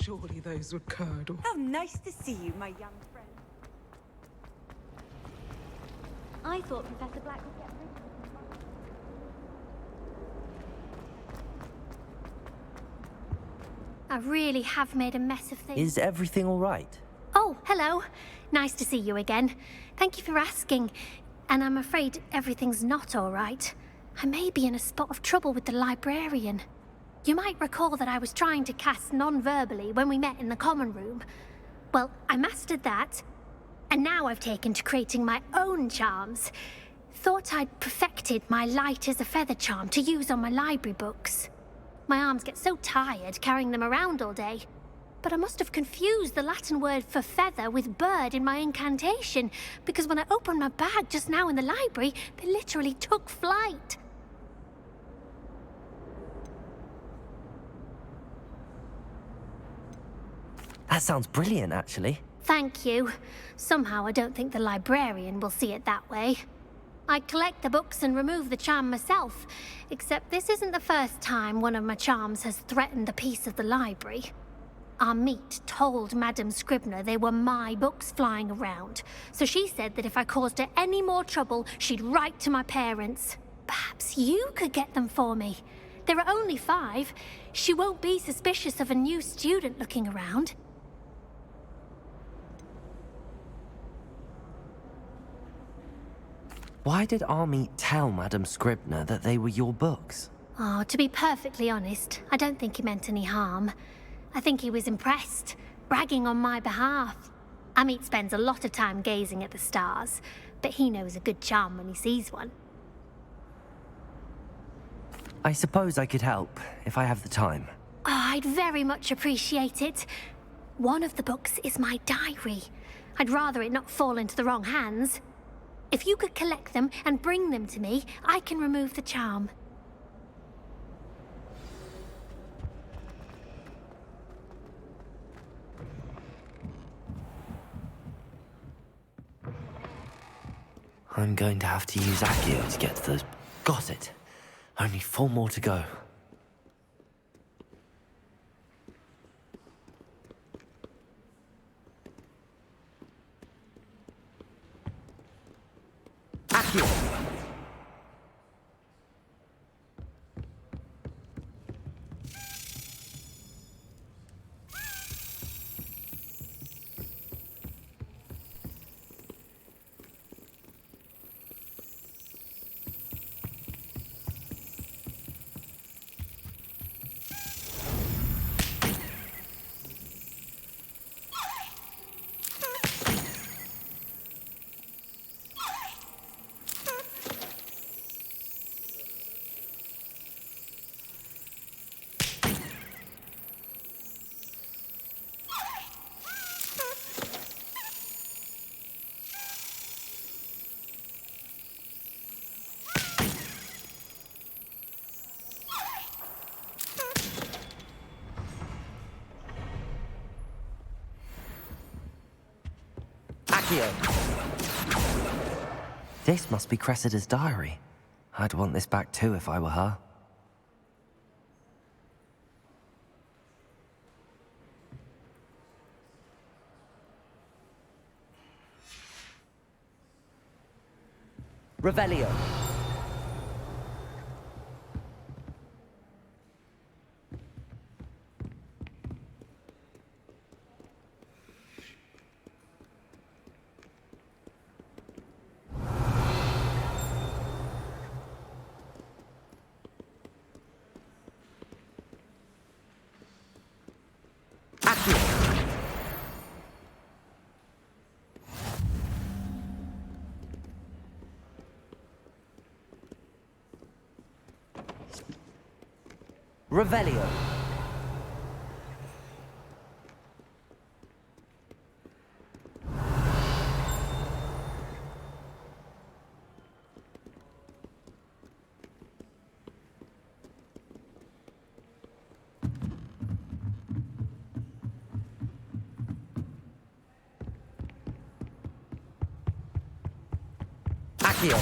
Surely those would curdle. How nice to see you, my young friend. I thought Professor Black would get rid of it. I really have made a mess of things. Is everything all right? Oh, hello. Nice to see you again. Thank you for asking. And I'm afraid everything's not all right. I may be in a spot of trouble with the librarian. You might recall that I was trying to cast non-verbally when we met in the common room. Well, I mastered that, and now I've taken to creating my own charms. Thought I'd perfected my light as a feather charm to use on my library books. My arms get so tired carrying them around all day. But I must have confused the Latin word for feather with bird in my incantation, because when I opened my bag just now in the library, they literally took flight. That sounds brilliant, actually. Thank you. Somehow I don't think the librarian will see it that way. I collect the books and remove the charm myself, except this isn't the first time one of my charms has threatened the peace of the library. Our meet told Madame Scribner they were my books flying around, so she said that if I caused her any more trouble, she'd write to my parents. Perhaps you could get them for me. There are only 5. She won't be suspicious of a new student looking around. Why did Army tell Madame Scribner that they were your books? Oh, to be perfectly honest, I don't think he meant any harm. I think he was impressed, bragging on my behalf. Amit spends a lot of time gazing at the stars, but he knows a good charm when he sees one. I suppose I could help, if I have the time. Oh, I'd very much appreciate it. One of the books is my diary. I'd rather it not fall into the wrong hands. If you could collect them and bring them to me, I can remove the charm. I'm going to have to use Accio to get to those... Got it. Only 4 more to go. Accio! This must be Cressida's diary. I'd want this back too if I were her. Revelio. Revelio. Accio.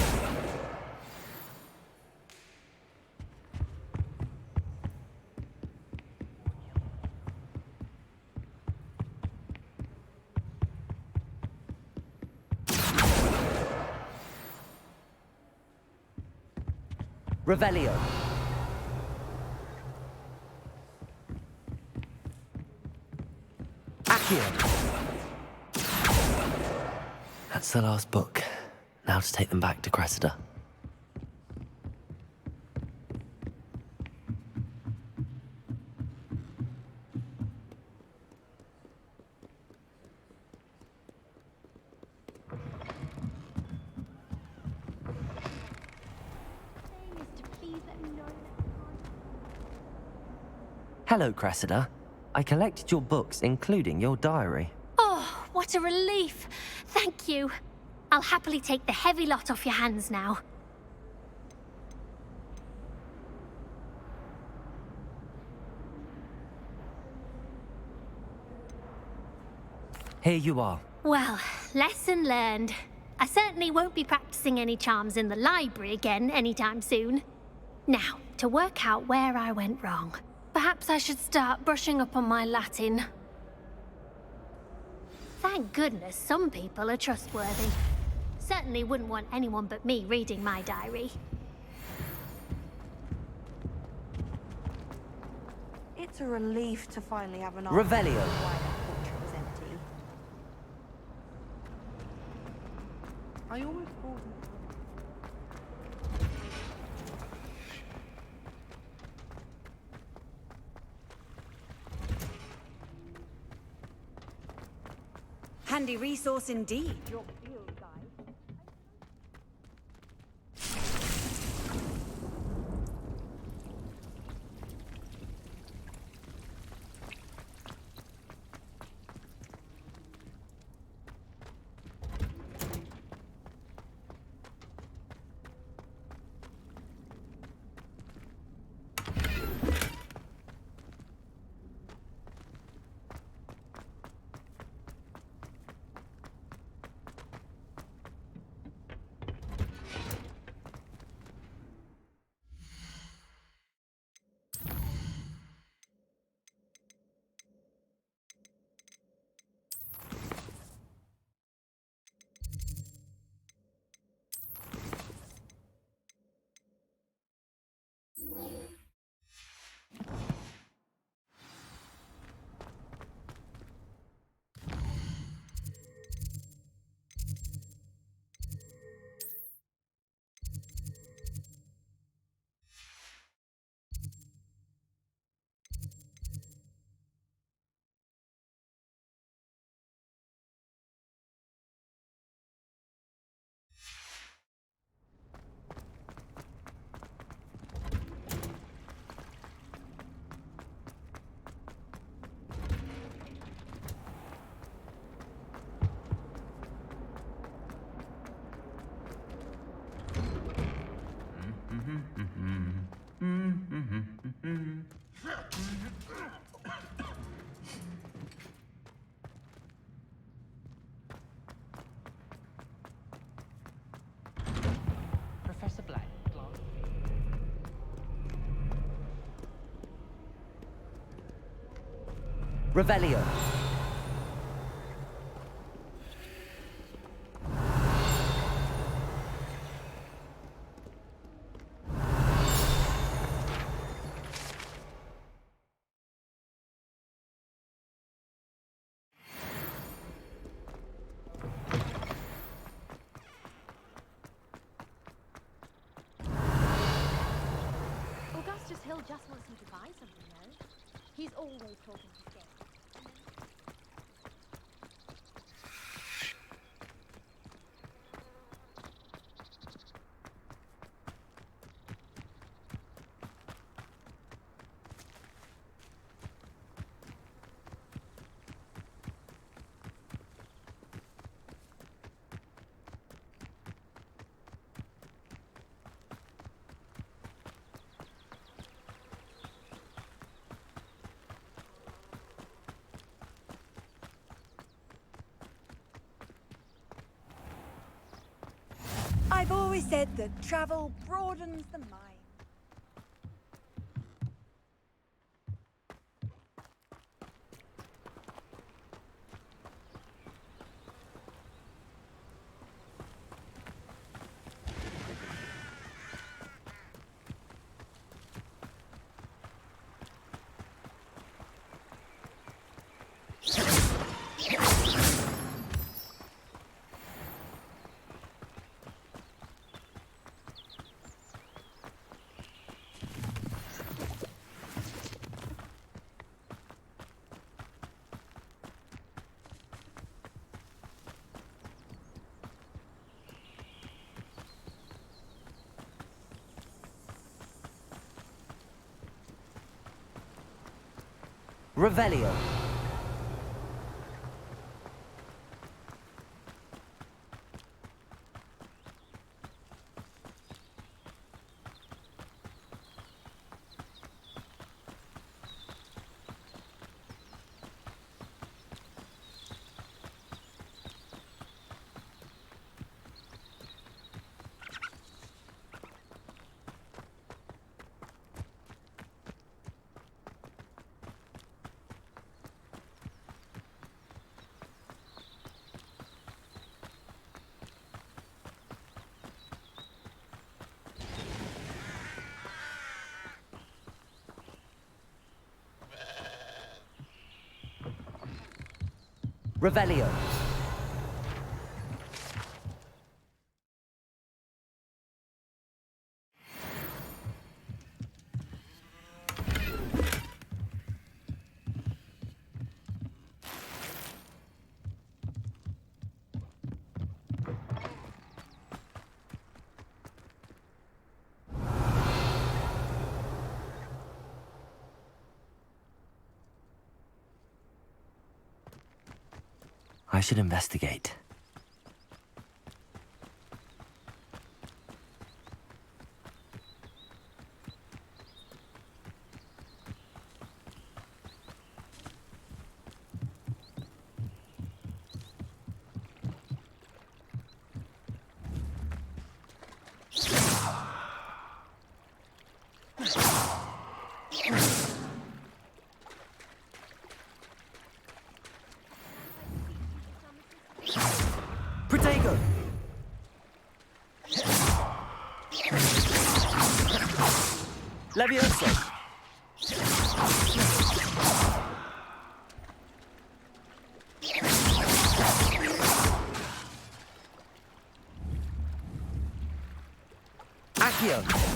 Revelio. Accio. That's the last book. Now to take them back to Cressida. Hello, Cressida. I collected your books, including your diary. Oh, what a relief. Thank you. I'll happily take the heavy lot off your hands now. Here you are. Well, lesson learned. I certainly won't be practicing any charms in the library again anytime soon. Now, to work out where I went wrong. Perhaps I should start brushing up on my Latin. Thank goodness some people are trustworthy. Certainly wouldn't want anyone but me reading my diary. It's a relief to finally have an Revelio. why that portrait was empty. I almost bought it. Handy resource indeed. Your field guide. Professor Black, Revelio. Augustus Hill just wants me to buy something, though. He's always talking to Skip. I've always said that travel broadens the mind. Revelio. Revelio. I should investigate. Protego! Levioso! Accio!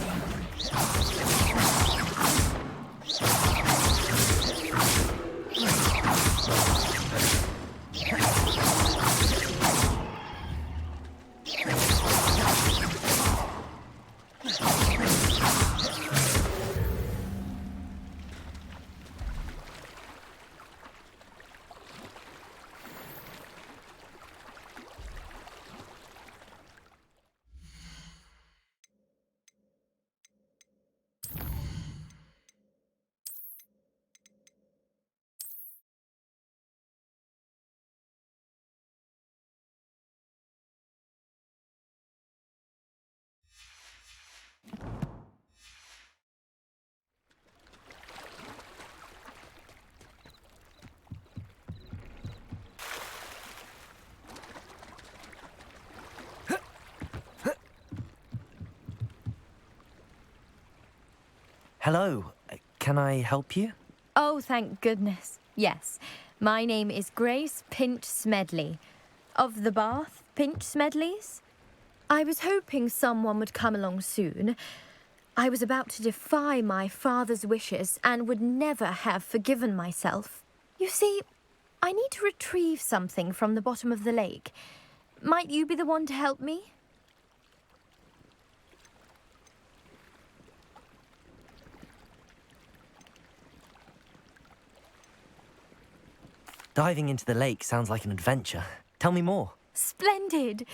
Hello, can I help you? Oh, thank goodness. Yes. My name is Grace Pinch Smedley. Of the Bath Pinch Smedleys? I was hoping someone would come along soon. I was about to defy my father's wishes and would never have forgiven myself. You see, I need to retrieve something from the bottom of the lake. Might you be the one to help me? Diving into the lake sounds like an adventure. Tell me more. Splendid!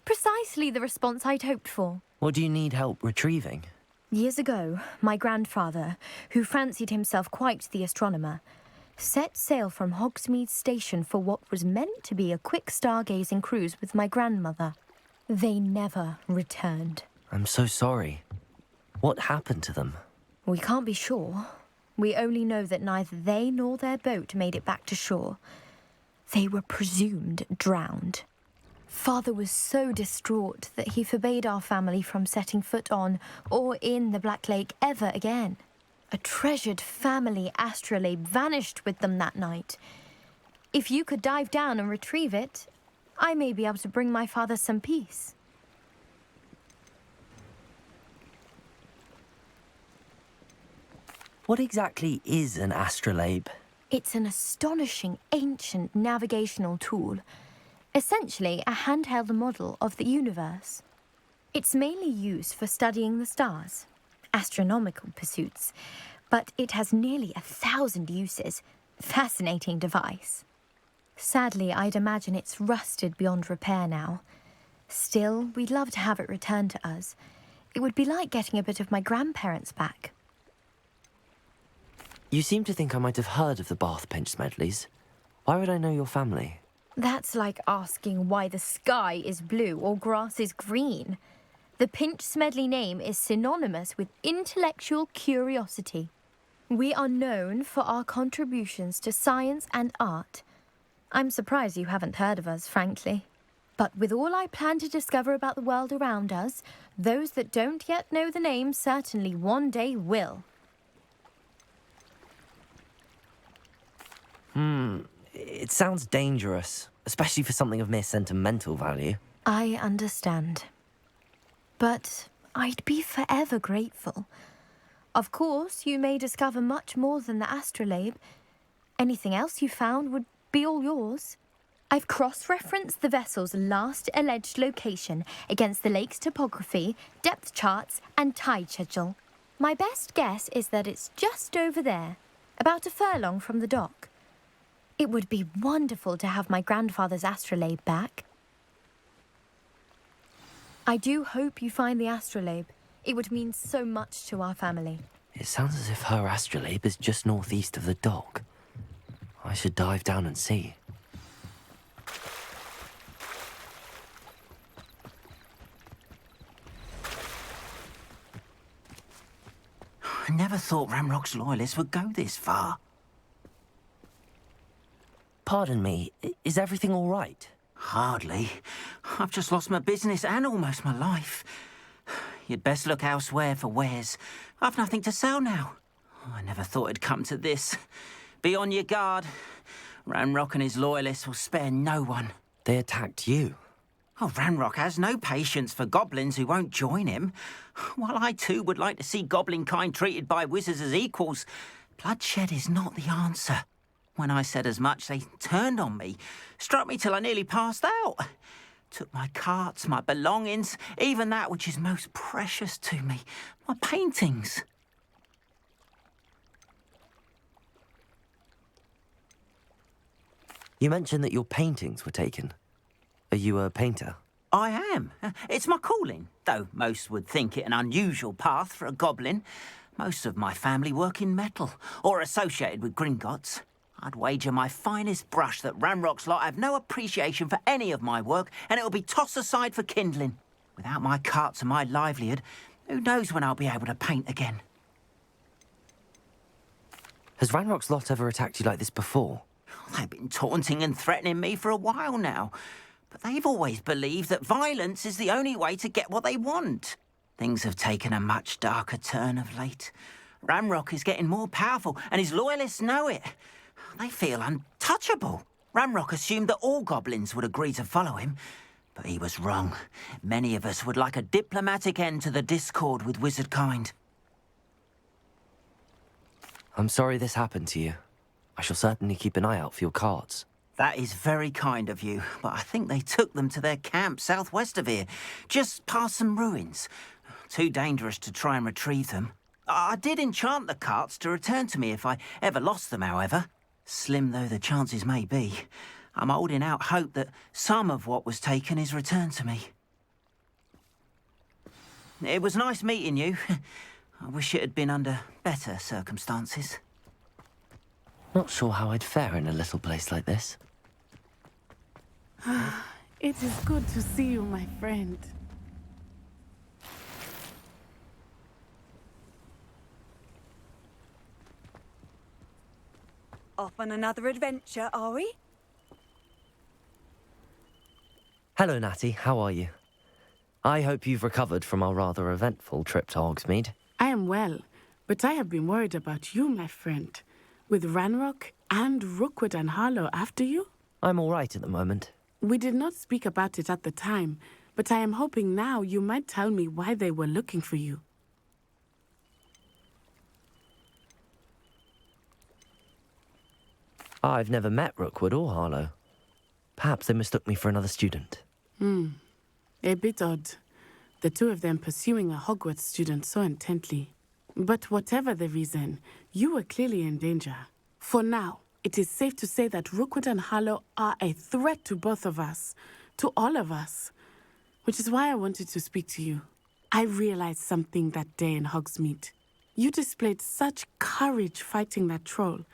Precisely the response I'd hoped for. What do you need help retrieving? Years ago, my grandfather, who fancied himself quite the astronomer, set sail from Hogsmeade station for what was meant to be a quick stargazing cruise with my grandmother. They never returned. I'm so sorry. What happened to them? We can't be sure. We only know that neither they nor their boat made it back to shore. They were presumed drowned. Father was so distraught that he forbade our family from setting foot on or in the Black Lake ever again. A treasured family astrolabe vanished with them that night. If you could dive down and retrieve it, I may be able to bring my father some peace. What exactly is an astrolabe? It's an astonishing ancient navigational tool. Essentially, a handheld model of the universe. It's mainly used for studying the stars, astronomical pursuits, but it has nearly 1,000 uses, Fascinating device. Sadly, I'd imagine it's rusted beyond repair now. Still, we'd love to have it returned to us. It would be like getting a bit of my grandparents back. You seem to think I might have heard of the Bath Pinch Smedleys. Why would I know your family? That's like asking why the sky is blue or grass is green. The Pinch Smedley name is synonymous with intellectual curiosity. We are known for our contributions to science and art. I'm surprised you haven't heard of us, frankly. But with all I plan to discover about the world around us, those that don't yet know the name certainly one day will. It sounds dangerous, especially for something of mere sentimental value. I understand. But I'd be forever grateful. Of course, you may discover much more than the astrolabe. Anything else you found would be all yours. I've cross-referenced the vessel's last alleged location against the lake's topography, depth charts, and tide schedule. My best guess is that it's just over there, about a furlong from the dock. It would be wonderful to have my grandfather's astrolabe back. I do hope you find the astrolabe. It would mean so much to our family. It sounds as if her astrolabe is just northeast of the dock. I should dive down and see. I never thought Ranrock's loyalists would go this far. Pardon me, is everything all right? Hardly. I've just lost my business and almost my life. You'd best look elsewhere for wares. I've nothing to sell now. I never thought it'd come to this. Be on your guard. Ranrock and his loyalists will spare no one. They attacked you. Oh, Ranrock has no patience for goblins who won't join him. While I too would like to see goblin kind treated by wizards as equals, bloodshed is not the answer. When I said as much, they turned on me, struck me till I nearly passed out. Took my carts, my belongings, even that which is most precious to me, my paintings. You mentioned that your paintings were taken. Are you a painter? I am. It's my calling, though most would think it an unusual path for a goblin. Most of my family work in metal, or associated with Gringotts. I'd wager my finest brush that Ranrock's lot have no appreciation for any of my work, and it'll be tossed aside for kindling. Without my carts and my livelihood, who knows when I'll be able to paint again? Has Ranrock's lot ever attacked you like this before? They've been taunting and threatening me for a while now, but they've always believed that violence is the only way to get what they want. Things have taken a much darker turn of late. Ranrock is getting more powerful, and his loyalists know it. They feel untouchable. Ranrock assumed that all goblins would agree to follow him, but he was wrong. Many of us would like a diplomatic end to the discord with wizard kind. I'm sorry this happened to you. I shall certainly keep an eye out for your carts. That is very kind of you, but I think they took them to their camp southwest of here, just past some ruins. Too dangerous to try and retrieve them. I did enchant the carts to return to me if I ever lost them, however. Slim though the chances may be, I'm holding out hope that some of what was taken is returned to me. It was nice meeting you. I wish it had been under better circumstances. Not sure how I'd fare in a little place like this. It is good to see you, my friend. Off on another adventure, are we? Hello, Natty. How are you? I hope you've recovered from our rather eventful trip to Hogsmeade. I am well, but I have been worried about you, my friend. With Ranrock and Rookwood and Harlow after you? I'm all right at the moment. We did not speak about it at the time, but I am hoping now you might tell me why they were looking for you. I've never met Rookwood or Harlow. Perhaps they mistook me for another student. A bit odd. The two of them pursuing a Hogwarts student so intently. But whatever the reason, you were clearly in danger. For now, it is safe to say that Rookwood and Harlow are a threat to both of us, to all of us, which is why I wanted to speak to you. I realized something that day in Hogsmeade. You displayed such courage fighting that troll,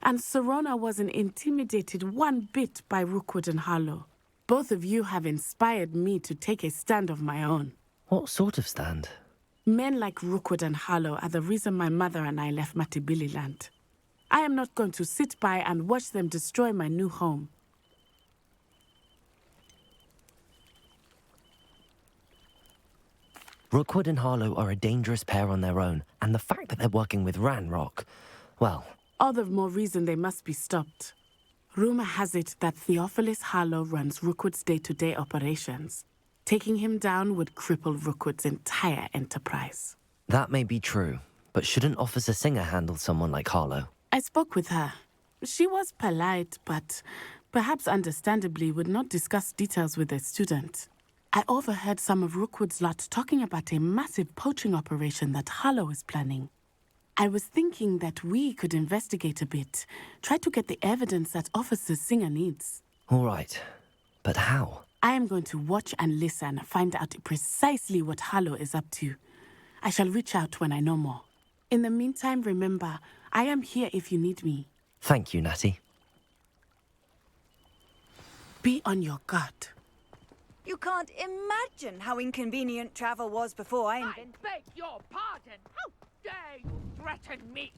and Serona wasn't intimidated one bit by Rookwood and Harlow. Both of you have inspired me to take a stand of my own. What sort of stand? Men like Rookwood and Harlow are the reason my mother and I left Matabeleland. I am not going to sit by and watch them destroy my new home. Rookwood and Harlow are a dangerous pair on their own, and the fact that they're working with Ranrock, well... All the more reason they must be stopped. Rumor has it that Theophilus Harlow runs Rookwood's day-to-day operations. Taking him down would cripple Rookwood's entire enterprise. That may be true, but shouldn't Officer Singer handle someone like Harlow? I spoke with her. She was polite, but perhaps understandably would not discuss details with a student. I overheard some of Rookwood's lot talking about a massive poaching operation that Harlow is planning. I was thinking that we could investigate a bit, try to get the evidence that Officer Singer needs. All right, but how? I am going to watch and listen, find out precisely what Harlow is up to. I shall reach out when I know more. In the meantime, remember, I am here if you need me. Thank you, Natty. Be on your guard. You can't imagine how inconvenient travel was before I invented... I beg your pardon! How dare you threaten me?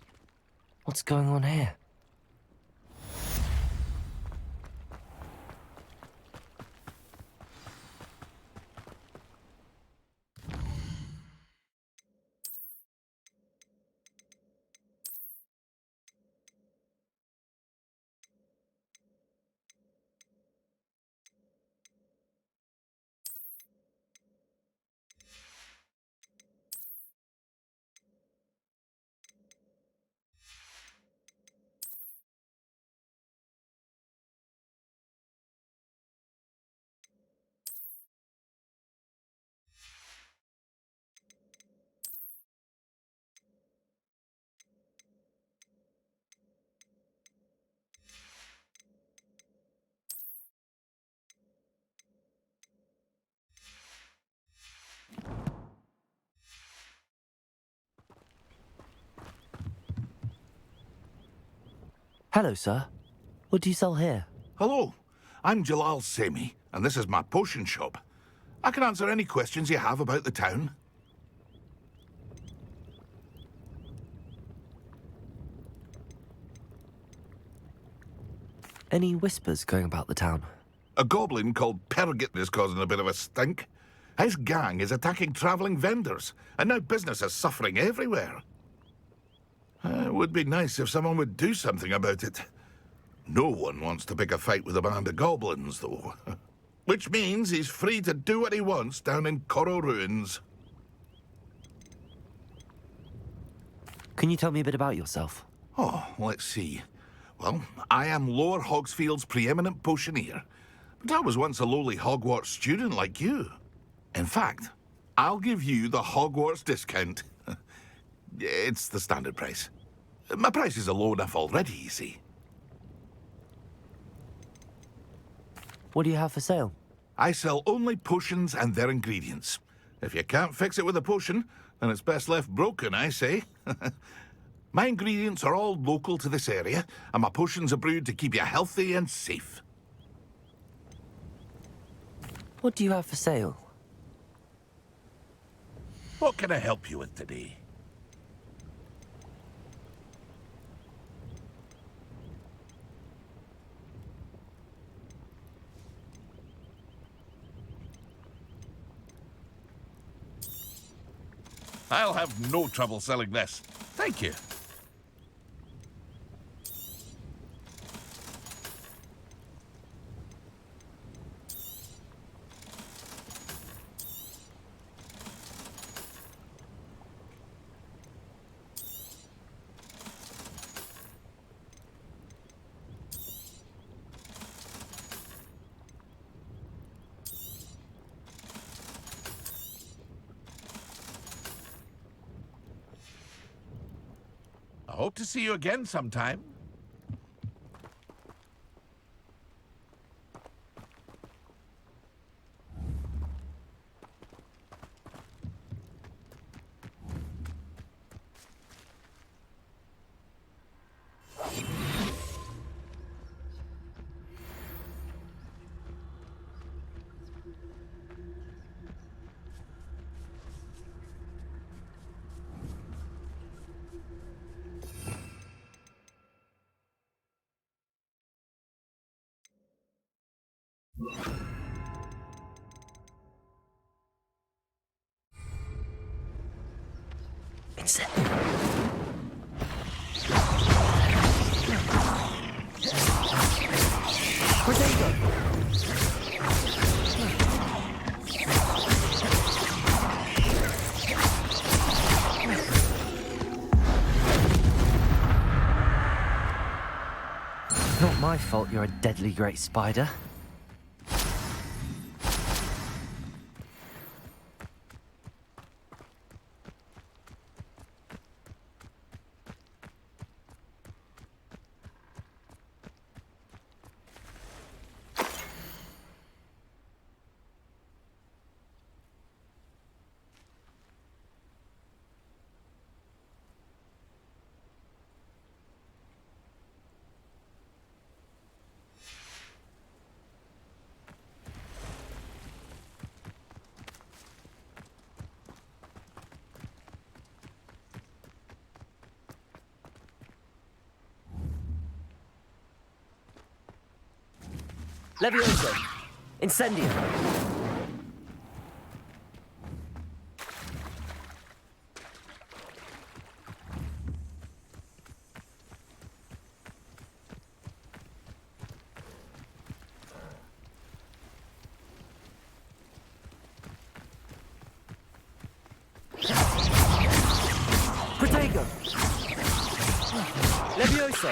What's going on here? Hello, sir. What do you sell here? Hello, I'm Jalal Semi, and this is my potion shop. I can answer any questions you have about the town. Any whispers going about the town? A goblin called Pergit is causing a bit of a stink. His gang is attacking travelling vendors, and now business is suffering everywhere. It would be nice if someone would do something about it. No one wants to pick a fight with a band of goblins, though. Which means he's free to do what he wants down in Coral Ruins. Can you tell me a bit about yourself? Oh, let's see. Well, I am Lower Hogsfield's preeminent potioneer. But I was once a lowly Hogwarts student like you. In fact, I'll give you the Hogwarts discount. It's the standard price. My prices are low enough already, you see. What do you have for sale? I sell only potions and their ingredients. If you can't fix it with a potion, then it's best left broken, I say. My ingredients are all local to this area, and my potions are brewed to keep you healthy and safe. What do you have for sale? What can I help you with today? I'll have no trouble selling this. Thank you. I hope to see you again sometime. Hogwarts. Not my fault you're a deadly great spider. Levioso! Incendio! Protego! Levioso!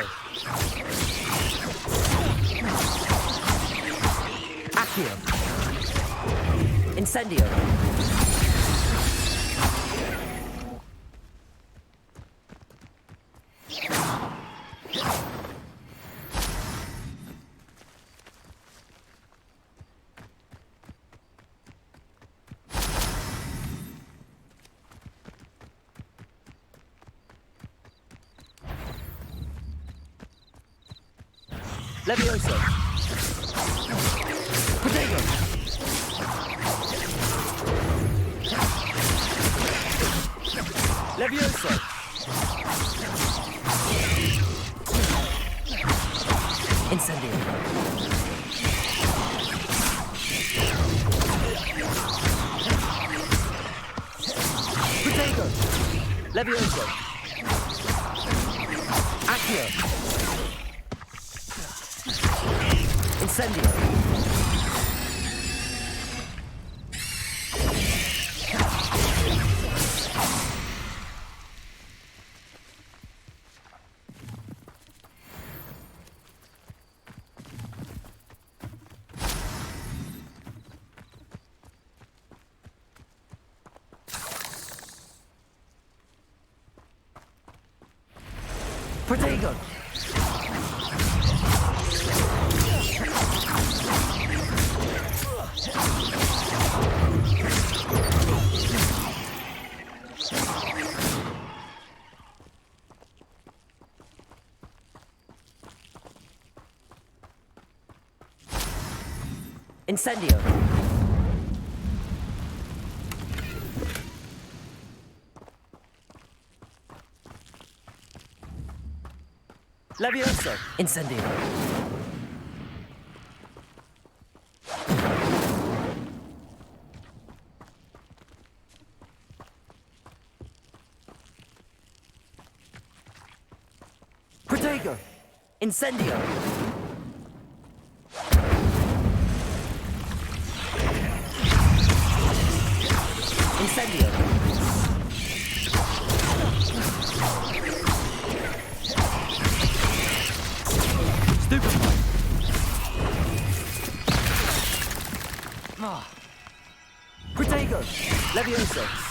Accio! Incendio! Levioso! Protego! Levioso! Incendio! Protego! Levioso! Accio! Incendio! Protego! Incendio! Levioso! Incendio! Protego! Incendio! Incendio! Stupefy! Ah. Protego! Levioso!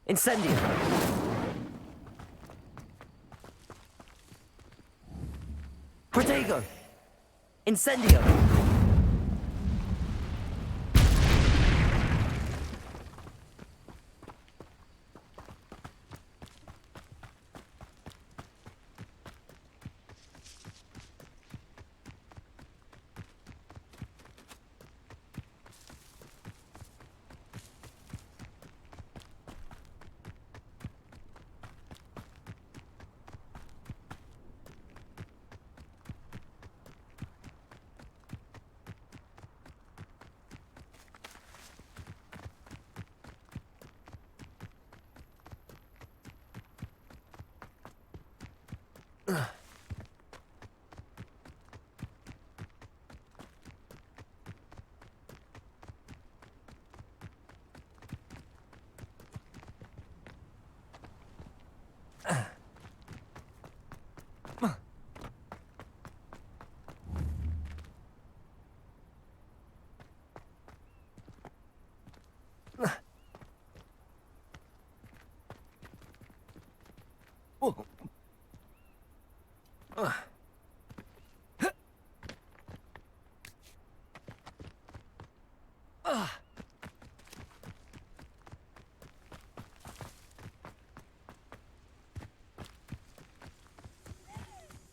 Incendio. Protego. Incendio.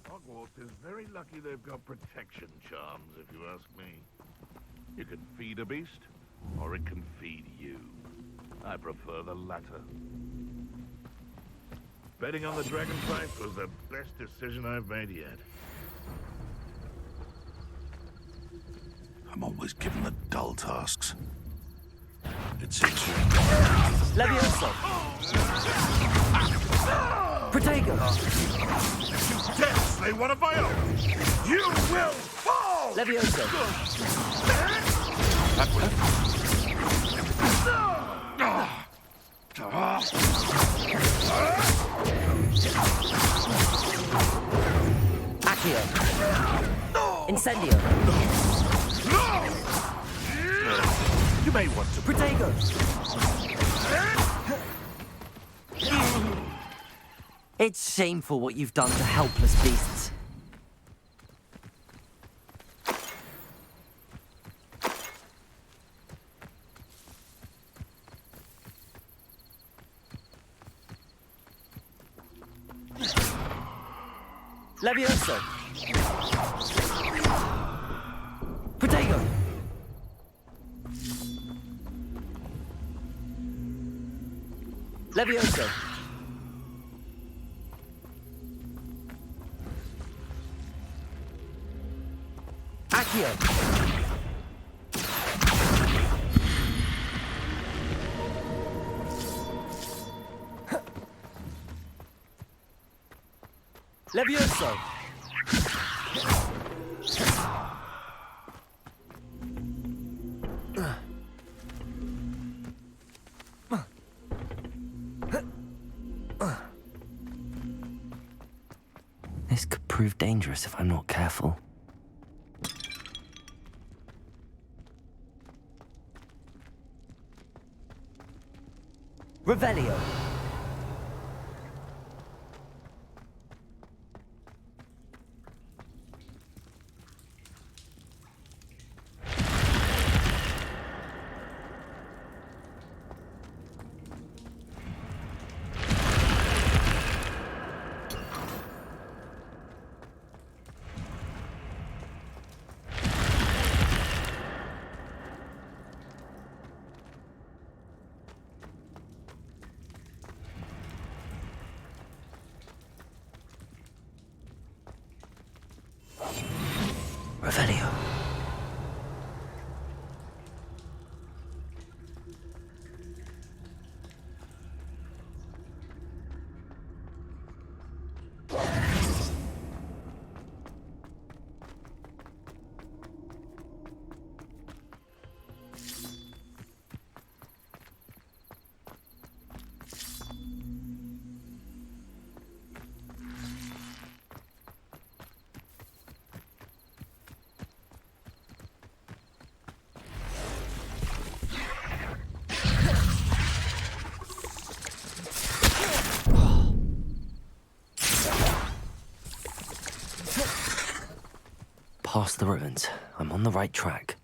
Hogwarts is very lucky they've got protection charms, if you ask me. You can feed a beast, or it can feed you. I prefer the latter. Betting on the dragon fight was the best decision I've made yet. I'm always given the dull tasks. It seems you're... Levioso. Protego. You dare slay one of my own! You will fall! Levioso. That was... Accio. Incendio. You may want to... Protego. It's shameful what you've done to helpless beasts. Levioso. Protego. Levioso. Accio. Levioso. This could prove dangerous if I'm not careful. Revelio. Revelio. past the ruins. I'm on the right track.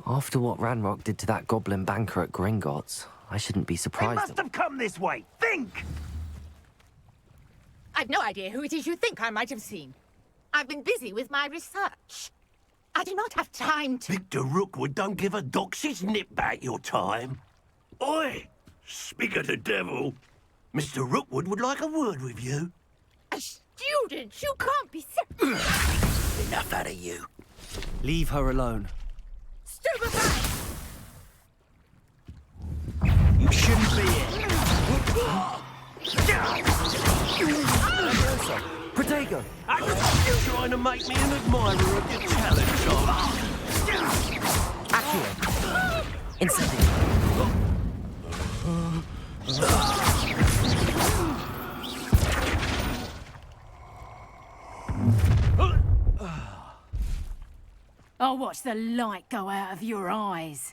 After what Ranrock did to that goblin banker at Gringotts, I shouldn't be They surprised. must have come this way. Think! I've no idea who it is you think I might have seen. I've been busy with my research. I do not have time to... Victor Rookwood don't give a doxy's nip back your time. Oi! Speak of the devil, Mr. Rookwood would like a word with you. A student? You can't be... Enough out of you. Leave her alone. Stupefy! You shouldn't be here. Protego! You trying to make me an admirer of your talent, Accio! Incendio! I'll watch the light go out of your eyes.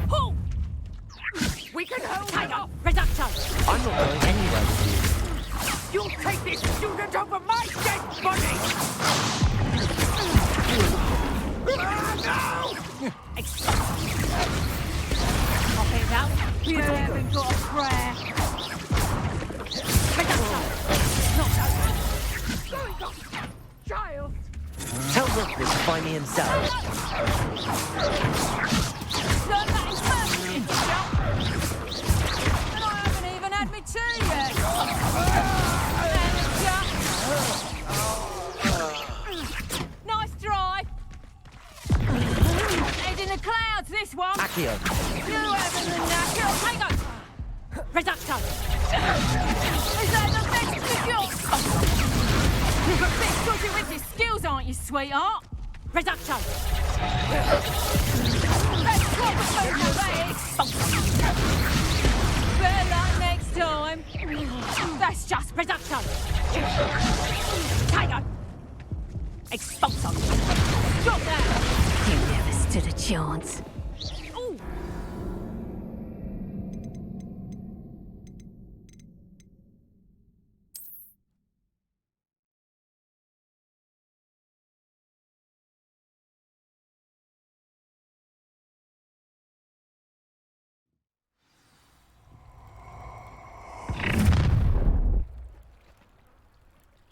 Halt! We can hold Tiger! Reducto! I'm not going anywhere with You'll take this student over my dead body! No! Pop it out. You haven't got a prayer. Child! Tell Rookwood to find me himself. Turn that infernal into and I haven't even had me tea yet. Nice drive. Head in the clouds, this one. Accio! You haven't the knacker. Hang on. Reducto. Is that the best of yours? You're a bit dodgy with your skills, aren't you, sweetheart? Reducto. Let's swap the food for that. Better luck next time. That's just Reducto. Tiger. Expulso. Stop that. You never stood a chance. Ooh.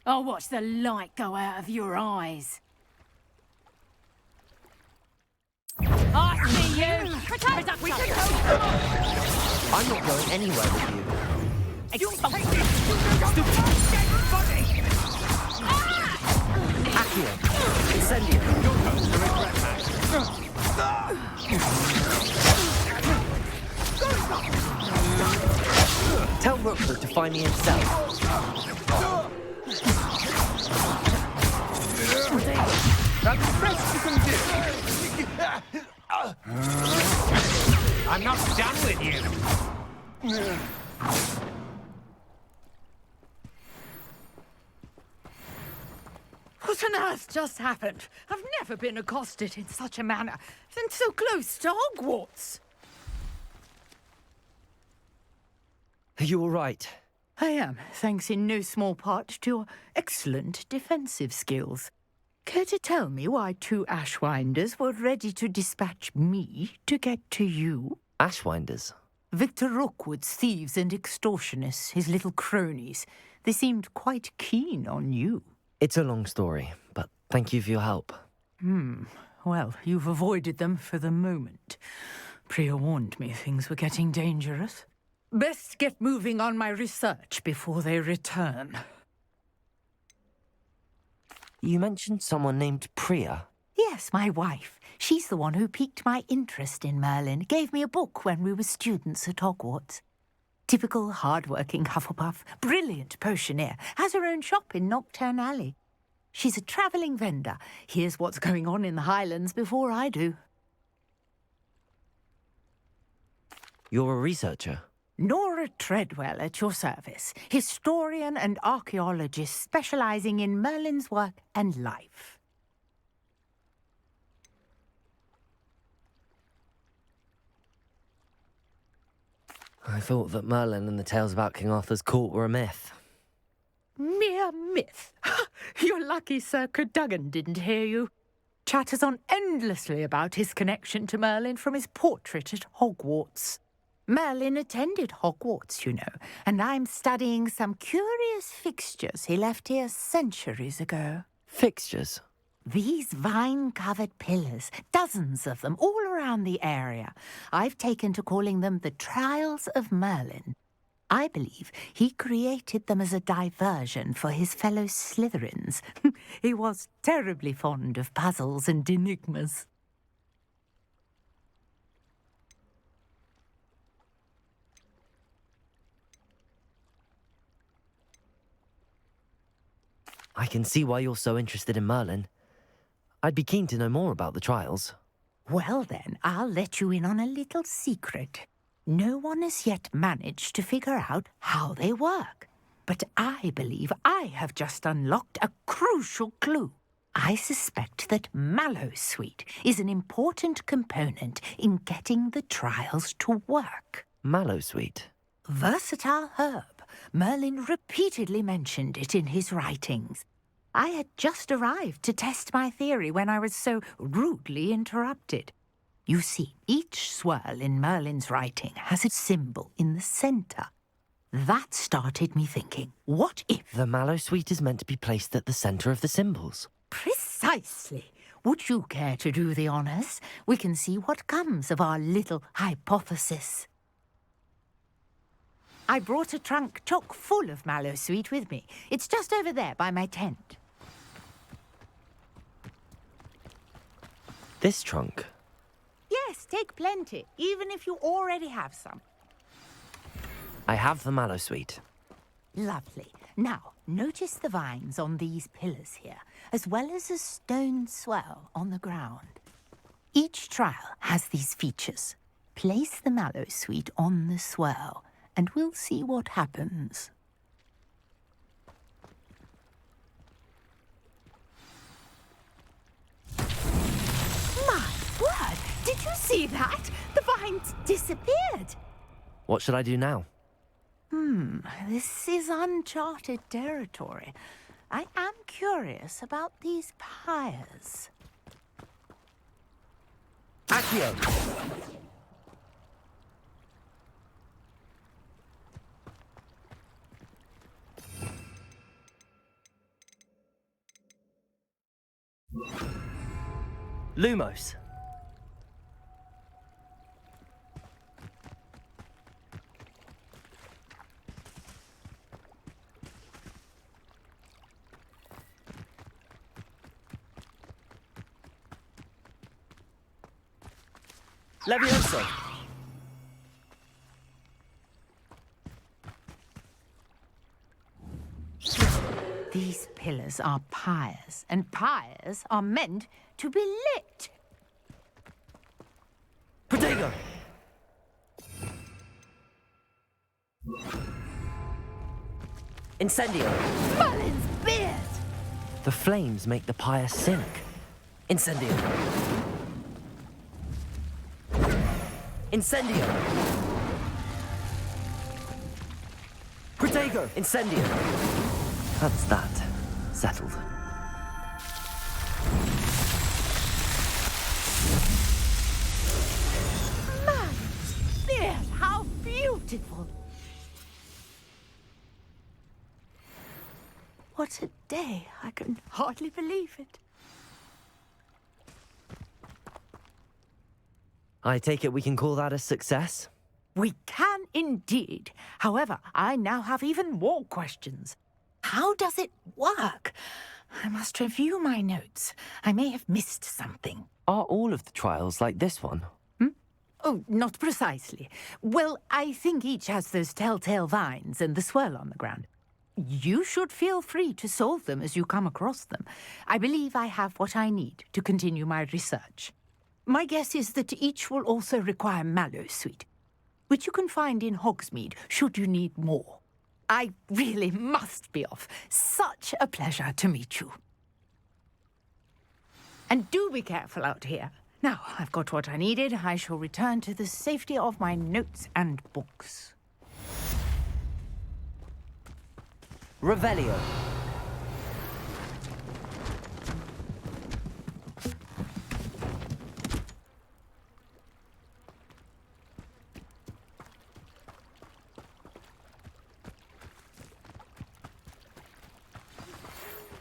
I'll watch the light go out of your eyes. I see you! Reducto! We can hold. I'm not going anywhere with you. You'll take this student over my dead body! Accio! Incendio! You're going to regret that. Tell Rookwood to find me himself. That's the best you can do. I'm not done with you. What on earth just happened? I've never been accosted in such a manner, and so close to Hogwarts. Are you all right? I am, thanks in no small part to your excellent defensive skills. Care to tell me why two Ashwinders were ready to dispatch me to get to you? Ashwinders? Victor Rookwood's thieves and extortionists, his little cronies. They seemed quite keen on you. It's a long story, but thank you for your help. Well, you've avoided them for the moment. Priya warned me things were getting dangerous. Best get moving on my research before they return. You mentioned someone named Priya. Yes, my wife. She's the one who piqued my interest in Merlin. Gave me a book when we were students at Hogwarts. Typical hard-working Hufflepuff, brilliant potioneer, has her own shop in Nocturne Alley. She's a travelling vendor. Hears what's going on in the Highlands before I do. You're a researcher? Nora Treadwell at your service, historian and archaeologist specialising in Merlin's work and life. I thought that Merlin and the tales about King Arthur's court were a myth. Mere myth. You're lucky Sir Cadogan didn't hear you. Chatters on endlessly about his connection to Merlin from his portrait at Hogwarts. Merlin attended Hogwarts, you know, and I'm studying some curious fixtures he left here centuries ago. Fixtures? These vine-covered pillars, dozens of them, all around the area. I've taken to calling them the Trials of Merlin. I believe he created them as a diversion for his fellow Slytherins. He was terribly fond of puzzles and enigmas. I can see why you're so interested in Merlin. I'd be keen to know more about the trials. Well then, I'll let you in on a little secret. No one has yet managed to figure out how they work. But I believe I have just unlocked a crucial clue. I suspect that Mallowsweet is an important component in getting the trials to work. Mallowsweet? Versatile herb. Merlin repeatedly mentioned it in his writings. I had just arrived to test my theory when I was so rudely interrupted. You see, each swirl in Merlin's writing has a symbol in the centre. That started me thinking, what if... The Mallowsweet is meant to be placed at the centre of the symbols. Precisely. Would you care to do the honours? We can see what comes of our little hypothesis. I brought a trunk chock full of Mallowsweet with me. It's just over there by my tent. This trunk? Yes, take plenty, even if you already have some. I have the Mallowsweet. Lovely. Now, notice the vines on these pillars here, as well as a stone swell on the ground. Each trial has these features. Place the Mallowsweet on the swell, and we'll see what happens. My word! Did you see that? The vines disappeared! What should I do now? This is uncharted territory. I am curious about these pyres. Accio! Lumos. Levioso. These pillars are pyres, and pyres are meant to be lit. Protego! Incendio! Merlin's beard! The flames make the pyre sink. Incendio! Incendio! Protego! Incendio! That's that. Settled. Merlin's beard! How beautiful! what a day. I can hardly believe it. I take it we can call that a success? We can indeed. However, I now have even more questions. How does it work? I must review my notes. I may have missed something. Are all of the trials like this one? Oh, not precisely. Well, I think each has those telltale vines and the swirl on the ground. You should feel free to solve them as you come across them. I believe I have what I need to continue my research. My guess is that each will also require Mallowsweet, which you can find in Hogsmeade should you need more. I really must be off. Such a pleasure to meet you. And do be careful out here. Now, I've got what I needed. I shall return to the safety of my notes and books. Revelio.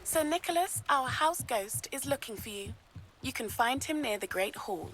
Sir Nicholas, our house ghost, is looking for you. You can find him near the Great Hall.